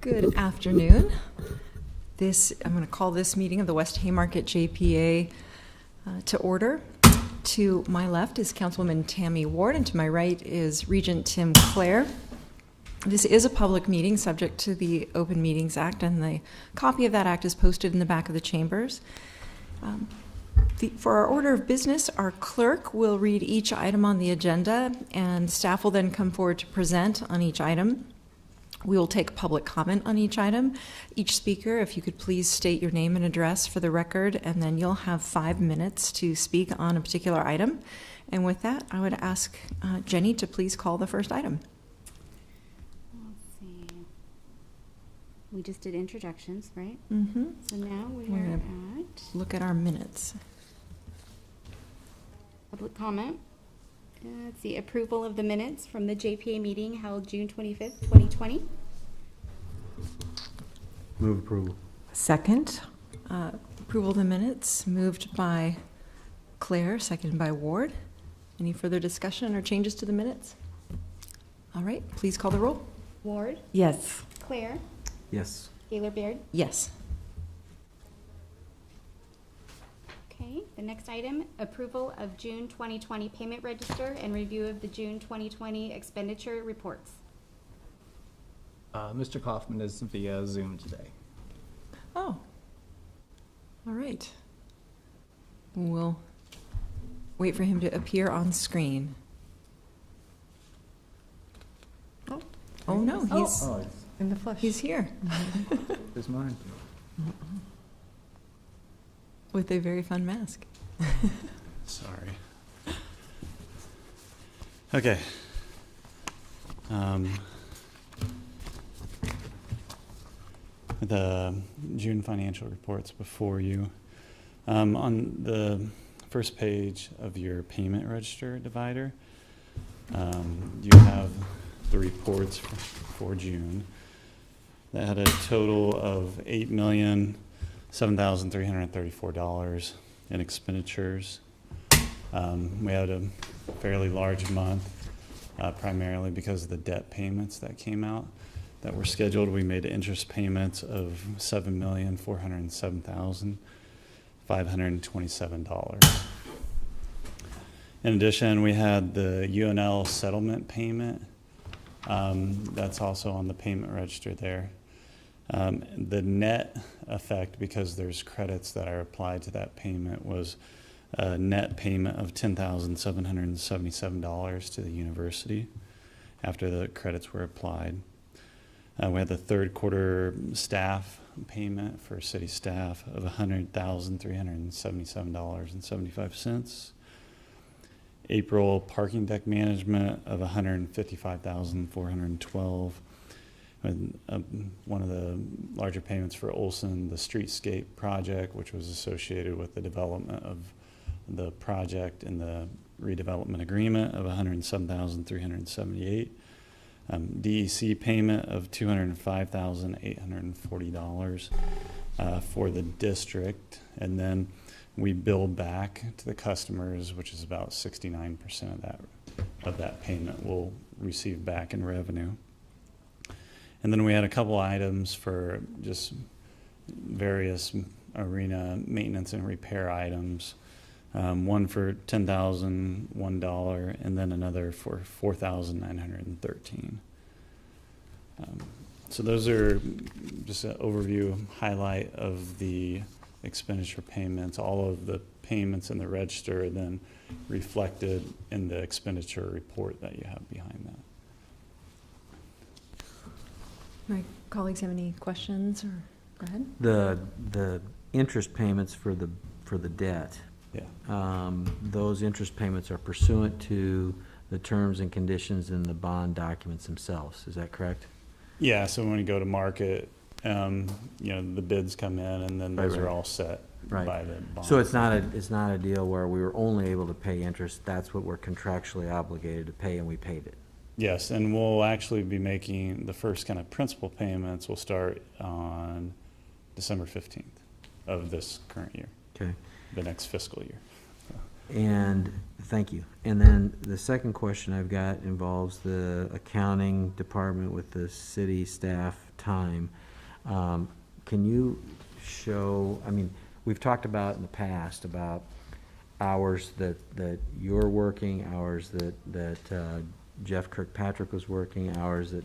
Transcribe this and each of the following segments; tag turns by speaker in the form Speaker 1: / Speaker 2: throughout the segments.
Speaker 1: Good afternoon. I'm going to call this meeting of the West Haymarket JPA to order. To my left is Councilwoman Tammy Ward, and to my right is Regent Tim Clare. This is a public meeting subject to the Open Meetings Act, and the copy of that act is posted in the back of the chambers. For our order of business, our clerk will read each item on the agenda, and staff will then come forward to present on each item. We will take public comment on each item. Each speaker, if you could please state your name and address for the record, and then you'll have 5 minutes to speak on a particular item. And with that, I would ask Jenny to please call the first item.
Speaker 2: Let's see. We just did introductions, right?
Speaker 1: Mm-hmm.
Speaker 2: So now we're at
Speaker 1: Look at our minutes.
Speaker 2: public comment. Let's see, approval of the minutes from the JPA meeting held June 25th, 2020.
Speaker 3: Move approval.
Speaker 1: Second. Approval of the minutes moved by Claire, seconded by Ward. Any further discussion or changes to the minutes? All right, please call the roll.
Speaker 2: Ward,
Speaker 1: Yes.
Speaker 2: Claire,
Speaker 3: Yes.
Speaker 2: Gaylor-Baird.
Speaker 1: Yes.
Speaker 2: Okay, the next item, approval of June 2020 payment register and review of the June 2020 expenditure reports.
Speaker 4: Mr. Kaufman is via Zoom today.
Speaker 1: Oh. All right. We'll wait for him to appear on screen. Oh no, he's
Speaker 3: In the flesh.
Speaker 1: he's here
Speaker 3: Here's mine.
Speaker 1: with a very fun mask.
Speaker 5: Sorry. Okay. The June financial reports before you. On the first page of your payment register divider, you have the reports for June that had a total of $8,007,334 in expenditures. We had a fairly large month, primarily because of the debt payments that came out that were scheduled. We made interest payments of $7,407,527. In addition, we had the UNL settlement payment. That's also on the payment register there. The net effect, because there's credits that are applied to that payment, was a net payment of $10,777 to the university after the credits were applied. We had the third quarter staff payment for city staff of $100,377.75. April parking deck management of $155,412. And one of the larger payments for Olson, the Streetscape project, which was associated with the development of the project and the redevelopment agreement of $107,378. DEC payment of $205,840 for the district, and then we bill back to the customers, which is about 69% of that payment we'll receive back in revenue. And then we had a couple items for just various arena maintenance and repair items. One for $10,001 and then another for $4,913. So those are just an overview highlight of the expenditure payments. All of the payments in the register are then reflected in the expenditure report that you have behind that.
Speaker 1: My colleagues have any questions, or go ahead.
Speaker 3: The interest payments for the debt.
Speaker 5: Yeah.
Speaker 3: Those interest payments are pursuant to the terms and conditions in the bond documents themselves. Is that correct?
Speaker 5: Yeah. So when you go to market, the bids come in, and then those are all set by the bond.
Speaker 3: So it's not a deal where we were only able to pay interest. That's what we're contractually obligated to pay, and we paid it.
Speaker 5: Yes, and we'll actually be making the first kind of principal payments will start on December 15th of this current year.
Speaker 3: Okay.
Speaker 5: The next fiscal year.
Speaker 3: And thank you. And then the second question I've got involves the accounting department with the city staff time. Can you show, I mean, we've talked about in the past about hours that you're working, hours that Jeff Kirkpatrick was working, hours that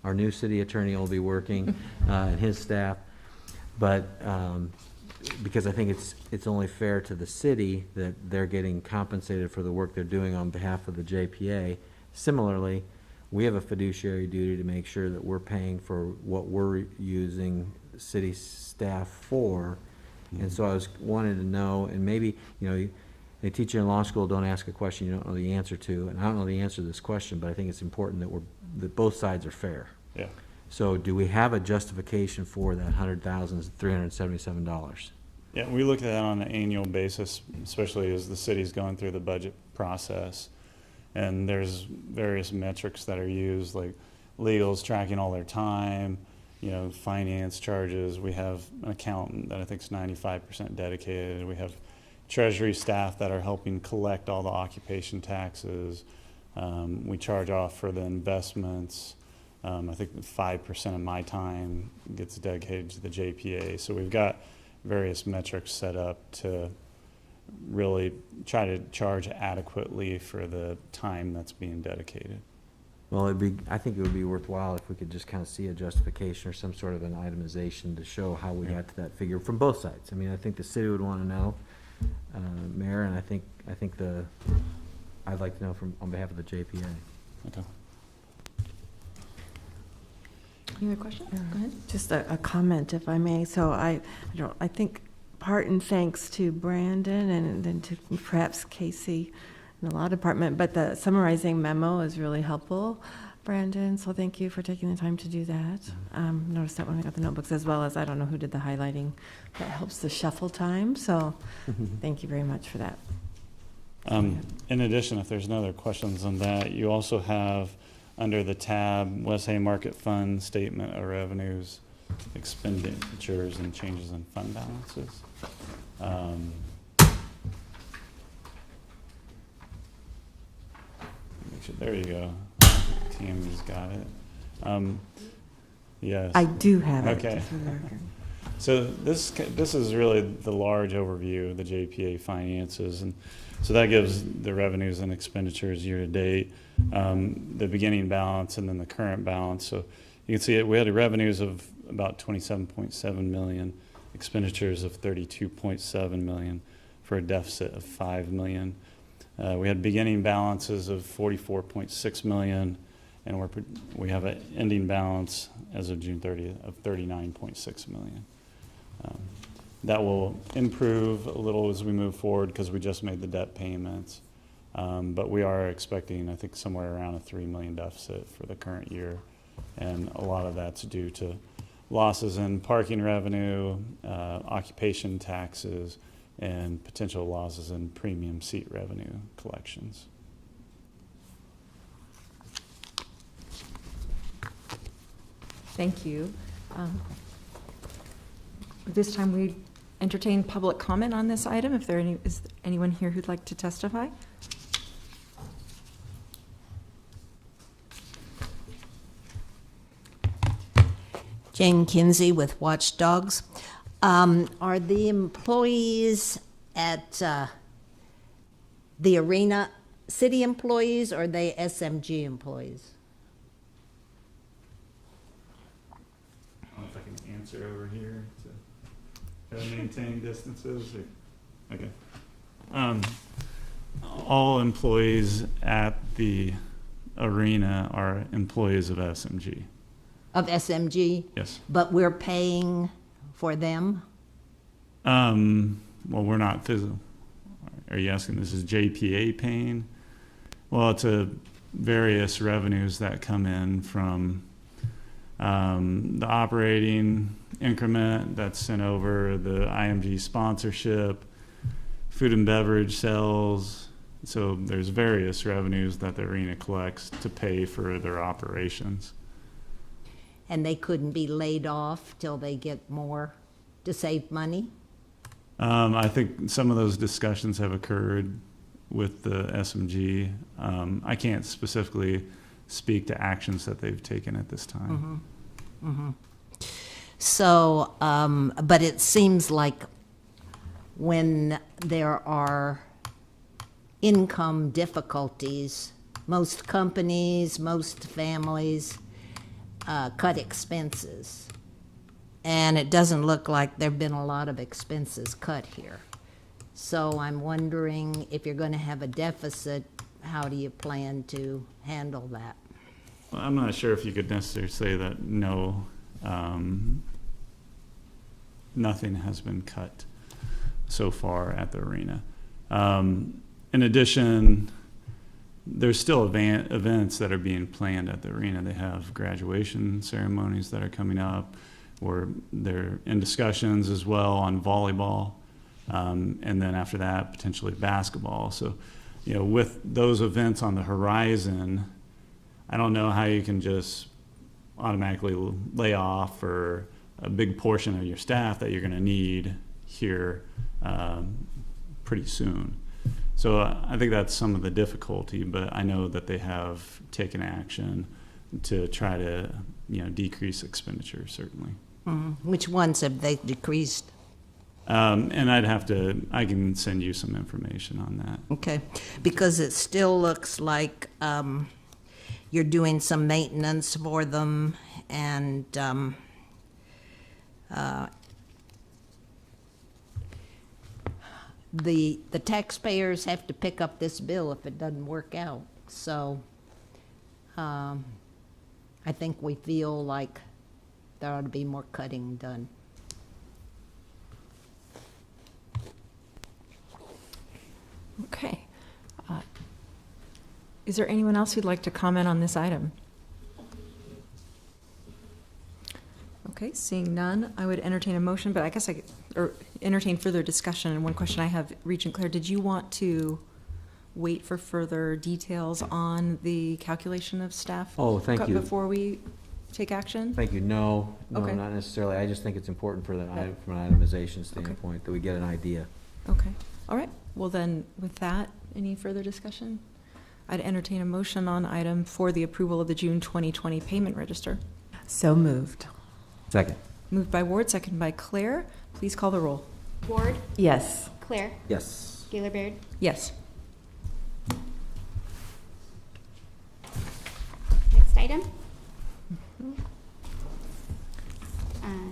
Speaker 3: our new city attorney will be working, and his staff. But because I think it's only fair to the city that they're getting compensated for the work they're doing on behalf of the JPA. Similarly, we have a fiduciary duty to make sure that we're paying for what we're using city staff for. And so I was wanting to know, and maybe, they teach you in law school, don't ask a question you don't know the answer to. And I don't know the answer to this question, but I think it's important that both sides are fair.
Speaker 5: Yeah.
Speaker 3: So do we have a justification for that $100,377?
Speaker 5: Yeah, we look at that on an annual basis, especially as the city's going through the budget process. And there's various metrics that are used, like legal's tracking all their time, finance charges. We have an accountant that I think is 95% dedicated. We have treasury staff that are helping collect all the occupation taxes. We charge off for the investments. I think 5% of my time gets dedicated to the JPA. So we've got various metrics set up to really try to charge adequately for the time that's being dedicated.
Speaker 3: Well, I think it would be worthwhile if we could just kind of see a justification or some sort of an itemization to show how we got to that figure from both sides. I mean, I think the city would want to know, Mayor, and I think I'd like to know on behalf of the JPA.
Speaker 5: Okay.
Speaker 1: Any other questions? Go ahead.
Speaker 6: Just a comment, if I may. So I think part in thanks to Brandon and then to perhaps Casey in the law department, but the summarizing memo is really helpful, Brandon. So thank you for taking the time to do that. Noticed that when I got the notebooks, as well as I don't know who did the highlighting. That helps the shuffle time. So thank you very much for that.
Speaker 5: In addition, if there's no other questions on that, you also have under the tab West Haymarket Fund Statement of Revenues, Expenditures, and Changes in Fund Balances. Make sure, there you go. Tammy's got it. Yes.
Speaker 6: I do have it.
Speaker 5: Okay.
Speaker 6: just for the record.
Speaker 5: So this is really the large overview of the JPA finances, and so that gives the revenues and expenditures year to date, the beginning balance, and then the current balance. So you can see it. We had revenues of about 27.7 million, expenditures of 32.7 million, for a deficit of 5 million. We had beginning balances of 44.6 million, and we have an ending balance as of June 30th of 39.6 million. That will improve a little as we move forward because we just made the debt payments. But we are expecting, I think, somewhere around a $3 million deficit for the current year. And a lot of that's due to losses in parking revenue, occupation taxes, and potential losses in premium seat revenue collections.
Speaker 1: Thank you. This time we entertain public comment on this item. If is anyone here who'd like to testify?
Speaker 7: Jane Kinsey with Watchdogs. Are the employees at the arena city employees, or are they SMG employees?
Speaker 5: I don't know if I can answer over here to maintain distances. Okay. All employees at the arena are employees of SMG.
Speaker 7: Of SMG?
Speaker 5: Yes.
Speaker 7: But we're paying for them?
Speaker 5: Well, we're not physical. Are you asking this is JPA paying? Well, it's various revenues that come in from the operating increment that's sent over, the IMG sponsorship, food and beverage sales. So there's various revenues that the arena collects to pay for their operations.
Speaker 7: And they couldn't be laid off till they get more to save money?
Speaker 5: I think some of those discussions have occurred with the SMG. I can't specifically speak to actions that they've taken at this time.
Speaker 7: Mm-hmm. Mm-hmm. So, but it seems like when there are income difficulties, most companies, most families cut expenses. And it doesn't look like there've been a lot of expenses cut here. So I'm wondering if you're going to have a deficit, how do you plan to handle that?
Speaker 5: Well, I'm not sure if you could necessarily say that no, nothing has been cut so far at the arena. In addition, there's still events that are being planned at the arena. They have graduation ceremonies that are coming up, or they're in discussions as well on volleyball, and then after that, potentially basketball. So, you know, with those events on the horizon, I don't know how you can just automatically lay off for a big portion of your staff that you're going to need here pretty soon. So I think that's some of the difficulty, but I know that they have taken action to try to, you know, decrease expenditure, certainly.
Speaker 7: Which ones have they decreased?
Speaker 5: And I can send you some information on that.
Speaker 7: Okay, because it still looks like you're doing some maintenance for them, and the taxpayers have to pick up this bill if it doesn't work out. So I think we feel like there ought to be more cutting done.
Speaker 1: Okay. Is there anyone else who'd like to comment on this item? Okay, seeing none, I would entertain a motion, but I guess or entertain further discussion. And one question I have, Regent Claire, did you want to wait for further details on the calculation of staff?
Speaker 3: Oh, thank you.
Speaker 1: Before we take action?
Speaker 3: Thank you. No,
Speaker 1: Okay.
Speaker 3: not necessarily. I just think it's important for from an itemization standpoint that we get an idea.
Speaker 1: Okay, all right. Well then, with that, any further discussion? I'd entertain a motion on item for the approval of the June 2020 payment register.
Speaker 6: So moved.
Speaker 3: Second.
Speaker 1: Moved by Ward, second by Claire. Please call the roll.
Speaker 2: Ward,
Speaker 6: Yes.
Speaker 2: Claire,
Speaker 3: Yes.
Speaker 2: Gaylor Baird.
Speaker 1: Yes.
Speaker 2: Next item.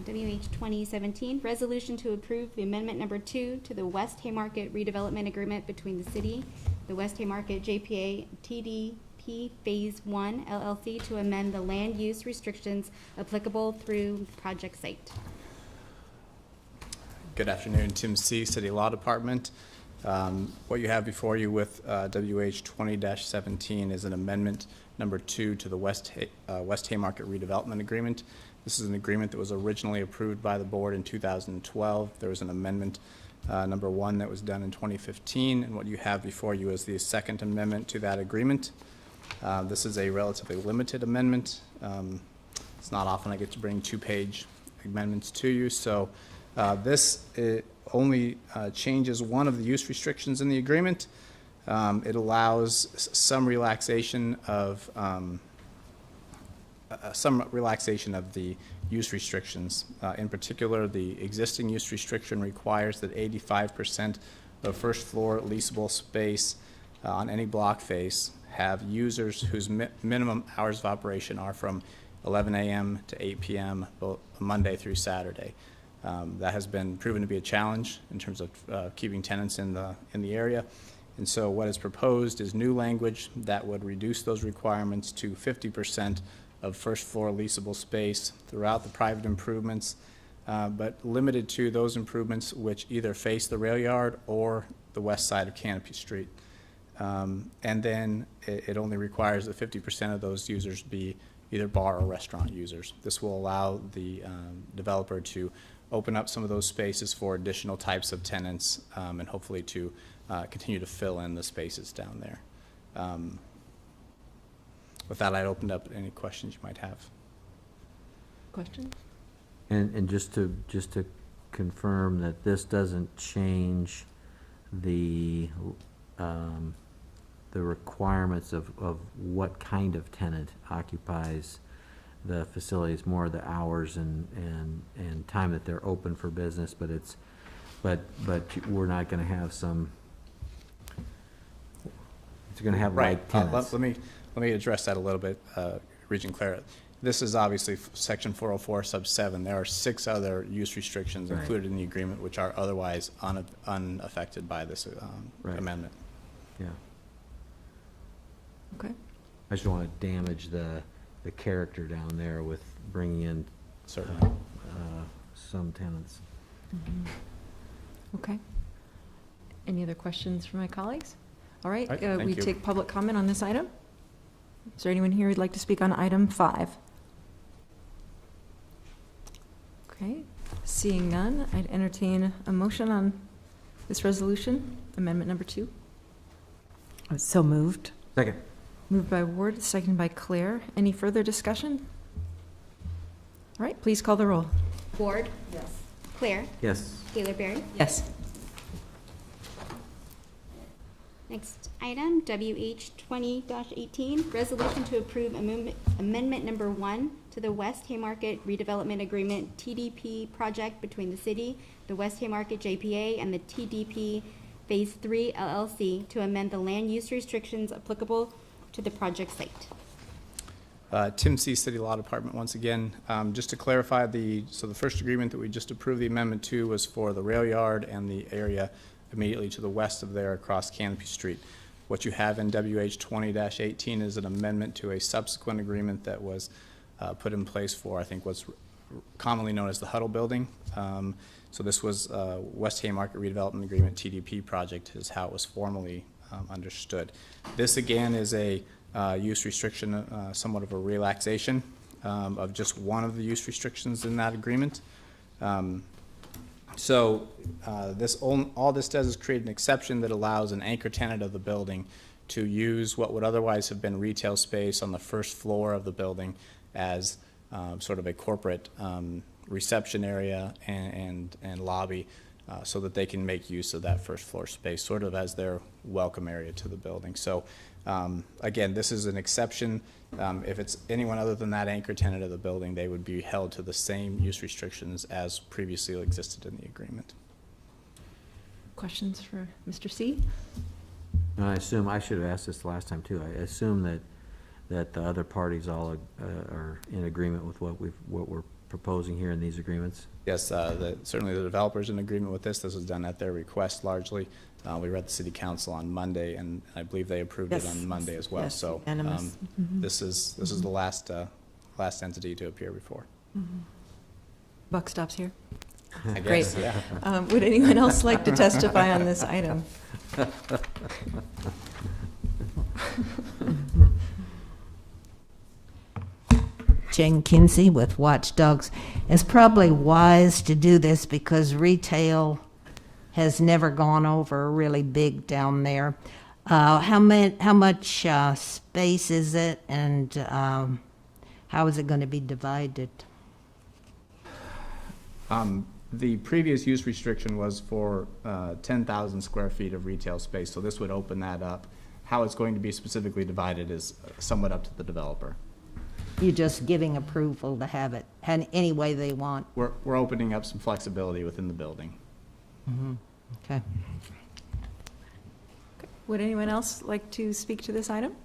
Speaker 2: WH 2017, resolution to approve the amendment number 2 to the West Haymarket Redevelopment Agreement between the city, the West Haymarket JPA TDP Phase 1 LLC to amend the land use restrictions applicable through project site.
Speaker 4: Good afternoon, Tim C., City Law Department. What you have before you with WH 20-17 is an amendment number 2 to the West Haymarket Redevelopment Agreement. This is an agreement that was originally approved by the board in 2012. There was an amendment number 1 that was done in 2015, and what you have before you is the second amendment to that agreement. This is a relatively limited amendment. It's not often I get to bring 2-page amendments to you, so this only changes one of the use restrictions in the agreement. It allows some relaxation of the use restrictions. In particular, the existing use restriction requires that 85% of first floor leasable space on any block face have users whose minimum hours of operation are from 11 a.m. to 8 p.m. both Monday through Saturday. That has been proven to be a challenge in terms of keeping tenants in the area. And so what is proposed is new language that would reduce those requirements to 50% of first floor leasable space throughout the private improvements, but limited to those improvements which either face the rail yard or the west side of Canopy Street. And then it only requires that 50% of those users be either bar or restaurant users. This will allow the developer to open up some of those spaces for additional types of tenants, and hopefully to continue to fill in the spaces down there. With that, I'd open up any questions you might have.
Speaker 1: Questions?
Speaker 3: And just to confirm that this doesn't change the requirements of what kind of tenant occupies the facility. It's more the hours and time that they're open for business, but we're not gonna have some, it's gonna have
Speaker 4: Right.
Speaker 3: like tenants.
Speaker 4: Let me address that a little bit, Regent Claire. This is obviously Section 404 sub 7. There are 6 other use restrictions
Speaker 3: Right.
Speaker 4: included in the agreement which are otherwise unaffected by this
Speaker 3: Right.
Speaker 4: amendment.
Speaker 3: Yeah.
Speaker 1: Okay.
Speaker 3: I just don't wanna damage the character down there with bringing in
Speaker 4: Certainly.
Speaker 3: some tenants.
Speaker 1: Okay. Any other questions from my colleagues? All right,
Speaker 4: Right, thank
Speaker 1: we
Speaker 4: you.
Speaker 1: take public comment on this item. Is there anyone here who'd like to speak on item 5? Okay, seeing none, I'd entertain a motion on this resolution, amendment number 2.
Speaker 6: So moved.
Speaker 3: Second.
Speaker 1: Moved by Ward, seconded by Claire. Any further discussion? All right, please call the roll.
Speaker 2: Ward? Yes. Claire?
Speaker 3: Yes.
Speaker 2: Gaylor Baird?
Speaker 1: Yes.
Speaker 2: Next item, WH 20-18, resolution to approve amendment number 1 to the West Haymarket Redevelopment Agreement TDP project between the city, the West Haymarket JPA, and the TDP Phase 3 LLC to amend the land use restrictions applicable to the project site.
Speaker 4: Tim C. City Law Department, once again. Just to clarify, the first agreement that we just approved the amendment to was for the rail yard and the area immediately to the west of there across Canopy Street. What you have in WH 20-18 is an amendment to a subsequent agreement that was put in place for, I think, what's commonly known as the Huddle Building. So this was West Haymarket Redevelopment Agreement TDP project is how it was formally understood. This again is a use restriction, somewhat of a relaxation of just one of the use restrictions in that agreement. All this does is create an exception that allows an anchor tenant of the building to use what would otherwise have been retail space on the first floor of the building as sort of a corporate reception area and lobby so that they can make use of that first floor space, sort of as their welcome area to the building. So again, this is an exception. If it's anyone other than that anchor tenant of the building, they would be held to the same use restrictions as previously existed in the agreement.
Speaker 1: Questions for Mr. C?
Speaker 3: And I assume, I should have asked this last time too, I assume that the other parties all are in agreement with what we're proposing here in these agreements?
Speaker 4: Yes, certainly the developer's in agreement with this. This was done at their request largely. We were at the city council on Monday, and I believe they approved it
Speaker 6: Yes.
Speaker 4: on Monday as well.
Speaker 6: Yes,
Speaker 4: So
Speaker 6: unanimous.
Speaker 4: this is the last entity to appear before.
Speaker 1: Buck stops here.
Speaker 4: I
Speaker 1: Great.
Speaker 4: guess, yeah.
Speaker 1: Would anyone else like to testify on this item?
Speaker 7: Jane Kinsey with Watchdogs. It's probably wise to do this because retail has never gone over really big down there. How much space is it, and how is it going to be divided?
Speaker 4: The previous use restriction was for 10,000 square feet of retail space, so this would open that up. How it's going to be specifically divided is somewhat up to the developer.
Speaker 7: You're just giving approval to have it any way they want.
Speaker 4: We're opening up some flexibility within the building.
Speaker 7: Okay.
Speaker 1: Would anyone else like to speak to this item?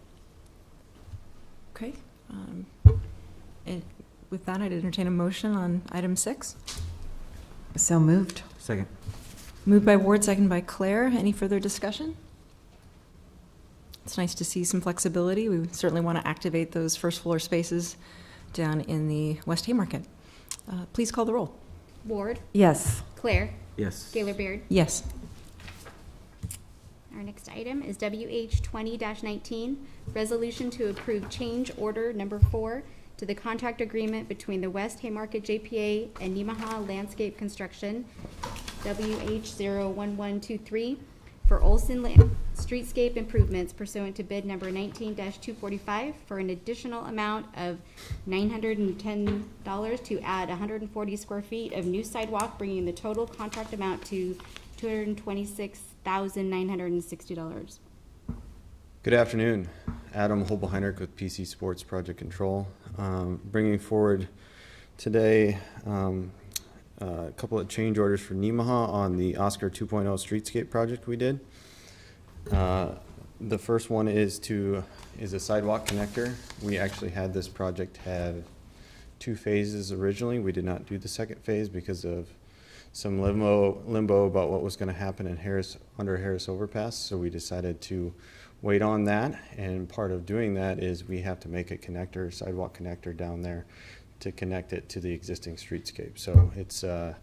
Speaker 1: Okay. And with that, I'd entertain a motion on item 6.
Speaker 6: So moved.
Speaker 3: Second.
Speaker 1: Moved by Ward, second by Claire. Any further discussion? It's nice to see some flexibility. We certainly want to activate those first floor spaces down in the West Haymarket. Please call the roll.
Speaker 2: Ward?
Speaker 6: Yes.
Speaker 2: Claire?
Speaker 3: Yes.
Speaker 2: Gaylor Baird?
Speaker 1: Yes.
Speaker 2: Our next item is WH 20-19, resolution to approve change order number 4 to the contract agreement between the West Haymarket JPA and Yamaha Landscape Construction, WH 01123, for Olson Streetscape improvements pursuant to bid number 19-245 for an additional amount of $910 to add 140 square feet of new sidewalk, bringing the total contract amount to $226,960.
Speaker 8: Good afternoon. Adam Holbeheiner with PC Sports Project Control. Bringing forward today a couple of change orders for Yamaha on the Oscar 2.0 Streetscape project we did. The first one is a sidewalk connector. We actually had this project have 2 phases originally. We did not do the second phase because of some limbo about what was going to happen in under Harris Overpass. So we decided to wait on that. And part of doing that is we have to make a connector, sidewalk connector down there to connect it to the existing streetscape. So it's a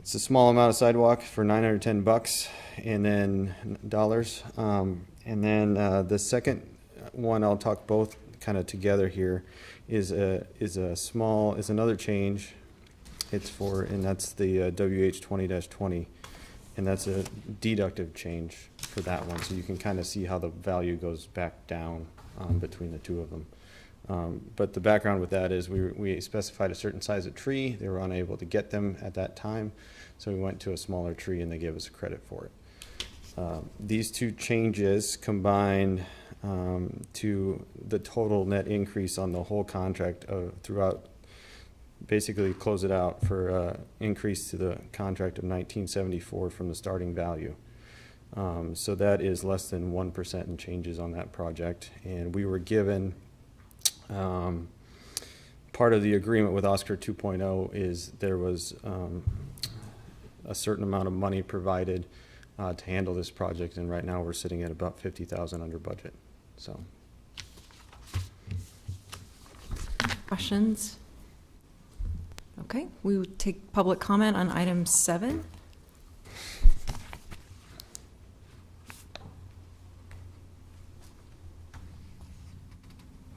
Speaker 8: small amount of sidewalk for $910 and then dollars. And then the second one, I'll talk both kind of together here, is another change. And that's the WH20-20, and that's a deductive change for that one. So you can kind of see how the value goes back down between the two of them. But the background with that is we specified a certain size of tree. They were unable to get them at that time, so we went to a smaller tree and they gave us a credit for it. These two changes combined to the total net increase on the whole contract throughout, basically close it out for increase to the contract of $1974 from the starting value. So that is less than 1% in changes on that project. And we were given part of the agreement with Oscar 2.0 is there was a certain amount of money provided to handle this project, and right now we're sitting at about $50,000 under budget. So,
Speaker 1: Questions? Okay, we would take public comment on item 7.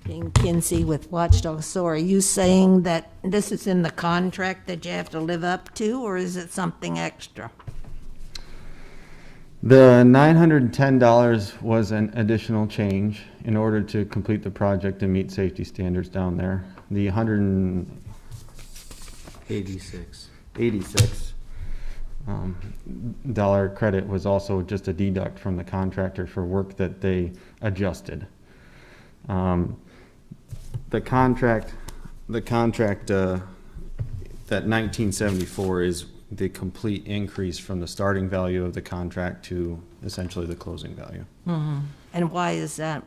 Speaker 7: Jane Kinsey with Watchdog. So are you saying that this is in the contract that you have to live up to, or is it something extra?
Speaker 8: the $910 was an additional change in order to complete the project and meet safety standards down there. The
Speaker 3: 86.
Speaker 8: $86 dollar credit was also just a deduct from the contractor for work that they adjusted. The contract, that 1974 is the complete increase from the starting value of the contract to essentially the closing value.
Speaker 7: Mm-hmm. And why is that?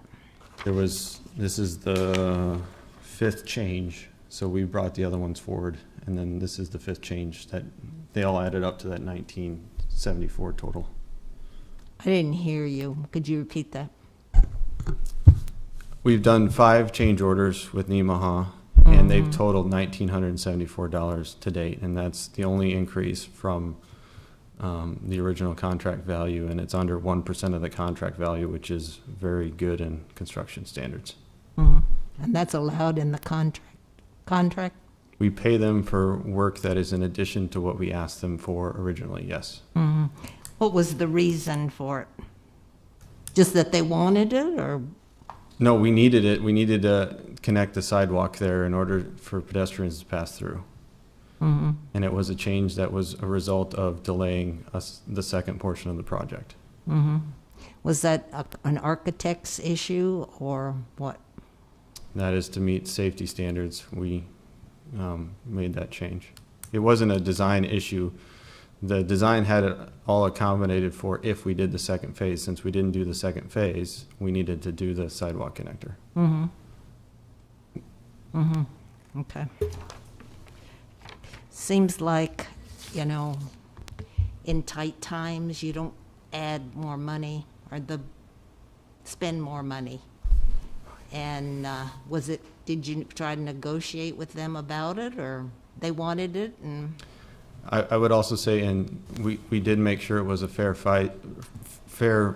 Speaker 8: This is the 5th change, so we brought the other ones forward, and then this is the 5th change that they all added up to that 1974 total.
Speaker 7: I didn't hear you. Could you repeat that?
Speaker 8: We've done 5 change orders with Yamaha, and they've totaled $1,974 to date, and that's the only increase from the original contract value, and it's under 1% of the contract value, which is very good in construction standards.
Speaker 7: Mm-hmm. And that's allowed in the contract?
Speaker 8: We pay them for work that is in addition to what we asked them for originally, yes.
Speaker 7: Mm-hmm. What was the reason for it? Just that they wanted it, or?
Speaker 8: No, we needed it. We needed to connect the sidewalk there in order for pedestrians to pass through.
Speaker 7: Mm-hmm.
Speaker 8: And it was a change that was a result of delaying the second portion of the project.
Speaker 7: Mm-hmm. Was that an architect's issue, or what?
Speaker 8: That is to meet safety standards. We made that change. It wasn't a design issue. The design had it all accommodated for if we did the second phase. Since we didn't do the second phase, we needed to do the sidewalk connector.
Speaker 7: Mm-hmm. Mm-hmm. Okay. Seems like, in tight times, you don't add more money or spend more money. And did you try to negotiate with them about it, or they wanted it? And
Speaker 8: I would also say, and we did make sure it was a fair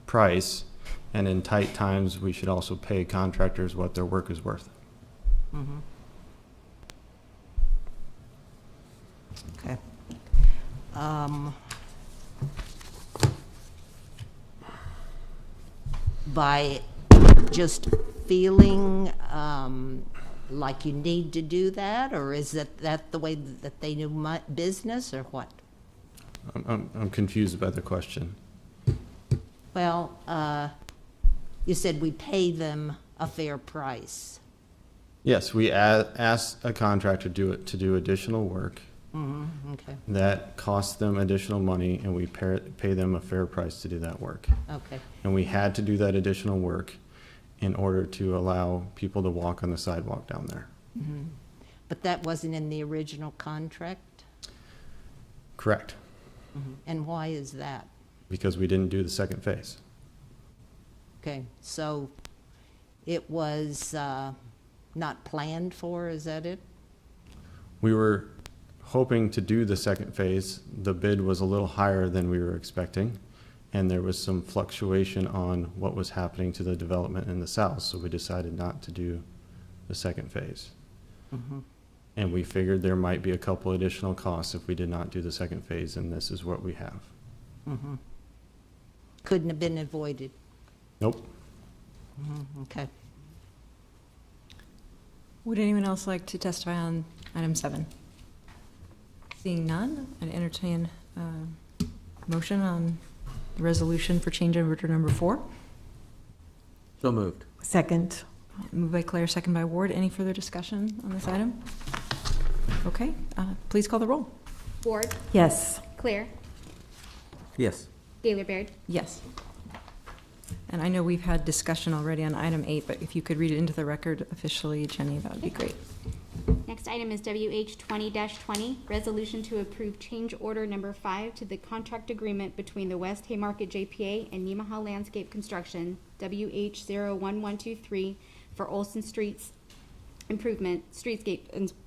Speaker 8: price, and in tight times, we should also pay contractors what their work is worth.
Speaker 7: mm-hmm. Okay. By just feeling like you need to do that, or is that the way that they do business, or what?
Speaker 8: I'm confused by the question.
Speaker 7: Well, You said we pay them a fair price.
Speaker 8: Yes, we asked a contractor to do additional work.
Speaker 7: Okay,
Speaker 8: That costs them additional money, and we pay them a fair price to do that work.
Speaker 7: okay.
Speaker 8: And we had to do that additional work in order to allow people to walk on the sidewalk down there.
Speaker 7: But that wasn't in the original contract?
Speaker 8: Correct,
Speaker 7: And why is that?
Speaker 8: because we didn't do the second phase.
Speaker 7: Okay, so it was not planned for, is that it?
Speaker 8: We were hoping to do the second phase. The bid was a little higher than we were expecting, and there was some fluctuation on what was happening to the development in the south, so we decided not to do the second phase. And we figured there might be a couple additional costs if we did not do the second phase, and this is what we have.
Speaker 7: Couldn't have been avoided.
Speaker 8: Nope.
Speaker 7: Okay.
Speaker 1: Would anyone else like to testify on item 7? Seeing none, I'd entertain a motion on the resolution for change order number 4.
Speaker 3: So moved.
Speaker 6: Second.
Speaker 1: Moved by Claire, second by Ward. Any further discussion on this item? Okay, please call the roll.
Speaker 2: Ward,
Speaker 6: Yes.
Speaker 2: Claire,
Speaker 3: Yes.
Speaker 2: Gaylor Baird.
Speaker 1: Yes. And I know we've had discussion already on item 8, but if you could read it into the record officially, Jenny, that would be great.
Speaker 2: Next item is WH 20-20, resolution to approve change order number 5 to the contract agreement between the West Haymarket JPA and Yamaha Landscape Construction, WH 01123, for Olson Streetscape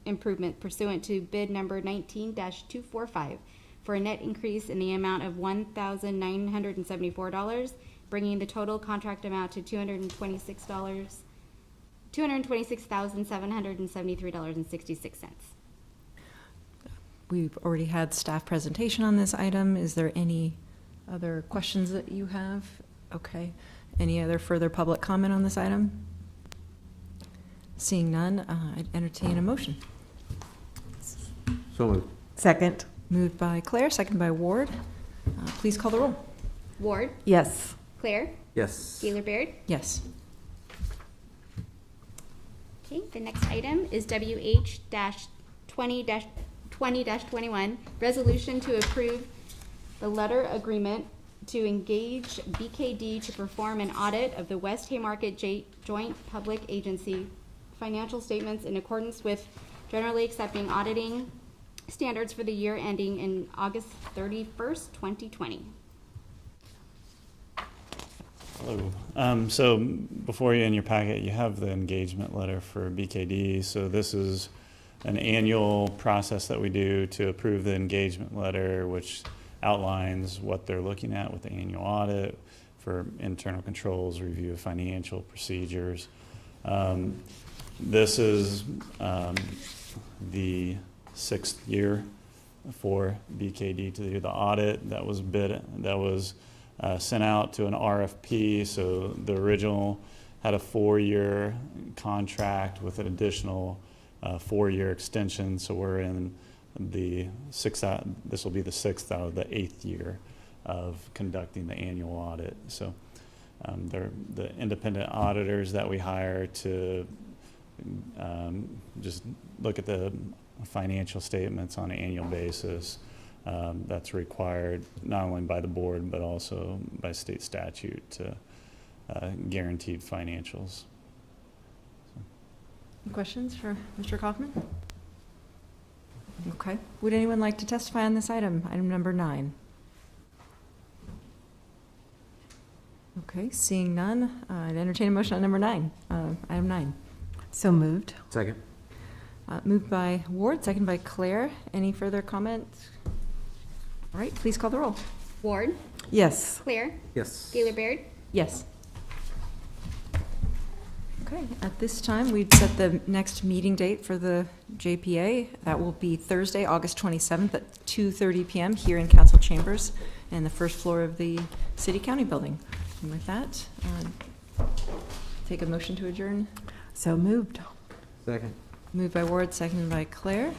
Speaker 2: improvement pursuant to bid number 19-245 for a net increase in the amount of $1,974, bringing the total contract amount to $226,773.66.
Speaker 1: We've already had staff presentation on this item. Is there any other questions that you have? Okay. Any other further public comment on this item? Seeing none, I'd entertain a motion.
Speaker 3: So moved.
Speaker 6: Second.
Speaker 1: Moved by Claire, second by Ward. Please call the roll.
Speaker 2: Ward,
Speaker 6: Yes.
Speaker 2: Claire,
Speaker 3: Yes.
Speaker 2: Gaylor Baird.
Speaker 1: Yes.
Speaker 2: Okay, the next item is WH 20-21, resolution to approve the letter agreement to engage BKD to perform an audit of the West Haymarket Joint Public Agency financial statements in accordance with generally accepting auditing standards for the year ending in August 31st, 2020.
Speaker 5: Hello. So before you in your packet, you have the engagement letter for BKD. So this is an annual process that we do to approve the engagement letter, which outlines what they're looking at with the annual audit for internal controls, review of financial procedures. This is the 6th year for BKD to do the audit. That was sent out to an RFP. So the original had a 4-year contract with an additional 4-year extension. So we're in the 6th. This will be the 6th out of the 8th year of conducting the annual audit. So they're the independent auditors that we hire to just look at the financial statements on an annual basis. That's required not only by the board but also by state statute to guaranteed financials.
Speaker 1: Any questions for Mr. Kaufman? Okay. Would anyone like to testify on this item, item number 9? Okay, seeing none, I'd entertain a motion on number 9, item 9.
Speaker 6: So moved.
Speaker 3: Second.
Speaker 1: Moved by Ward, second by Claire. Any further comments? All right, please call the roll.
Speaker 2: Ward,
Speaker 6: Yes.
Speaker 2: Claire,
Speaker 3: Yes.
Speaker 2: Gaylor Baird.
Speaker 1: Yes. Okay, at this time, we'd set the next meeting date for the JPA. That will be Thursday, August 27th at 2:30 p.m. here in Council Chambers and the first floor of the City County Building. And with that, take a motion to adjourn.
Speaker 6: So moved.
Speaker 3: Second.
Speaker 1: Moved by Ward, seconded by Claire.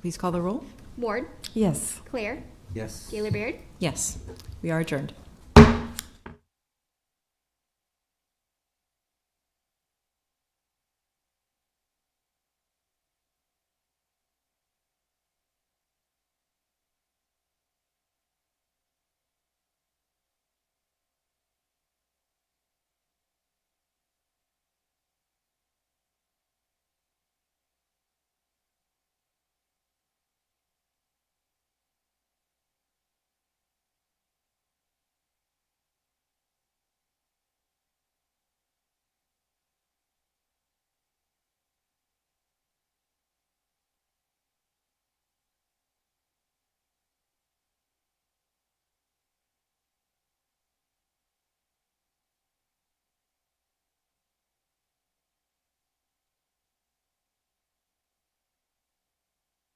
Speaker 1: Please call the roll.
Speaker 2: Ward,
Speaker 6: Yes.
Speaker 2: Claire,
Speaker 3: Yes.
Speaker 2: Gaylor Baird.
Speaker 1: Yes, we are adjourned.